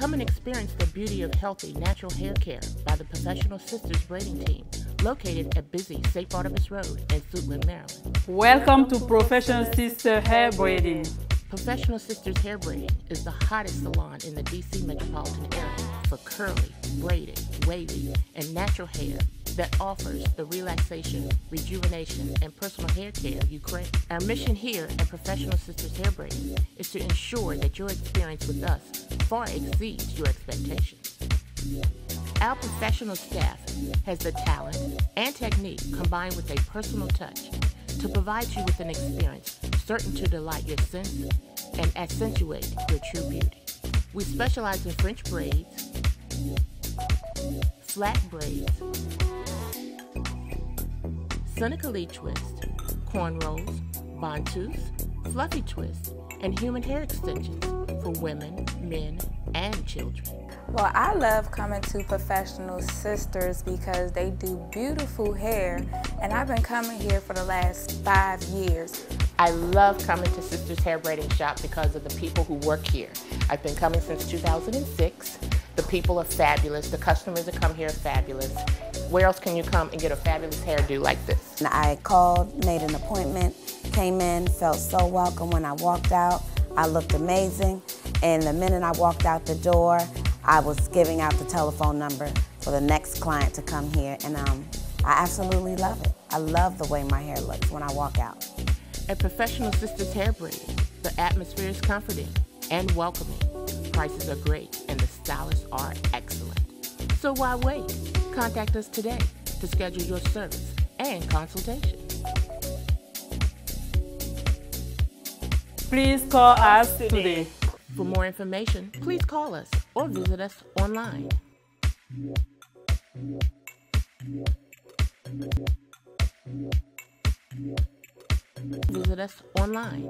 Come and experience the beauty of healthy, natural hair care by the Professional Sisters Braiding team, located at busy Saint Barnabas Rd in Suitland, Maryland. Welcome to Professional Sister Hair Braiding. Professional Sisters Hair Braiding is the hottest salon in the DC metropolitan area for curly, braided, wavy, and natural hair that offers the relaxation, rejuvenation, and personal hair care you crave. Our mission here at Professional Sisters Hair Braiding is to ensure that your experience with us far exceeds your expectations. Our professional staff has the talent and technique combined with a personal touch to provide you with an experience certain to delight your senses and accentuate your true beauty. We specialize in French braids, flat braids, Senegalese twist, cornrows, bomtus, fluffy twists, and human hair extensions for women, men, and children. Well, I love coming to Professional Sisters because they do beautiful hair, and I've been coming here for the last 5 years. I love coming to Sisters Hair Braiding Shop because of the people who work here. I've been coming since 2006. The people are fabulous. The customers that come here are fabulous. Where else can you come and get a fabulous hairdo like this? I called, made an appointment, came in, felt so welcome when I walked out. I looked amazing, and the minute I walked out the door, I was giving out the telephone number for the next client to come here, and I absolutely love it. I love the way my hair looks when I walk out. At Professional Sisters Hair Braiding, the atmosphere is comforting and welcoming. Prices are great, and the stylists are excellent. So why wait? Contact us today to schedule your service and consultation. Please call us today. For more information, please call us or visit us online. Visit us online.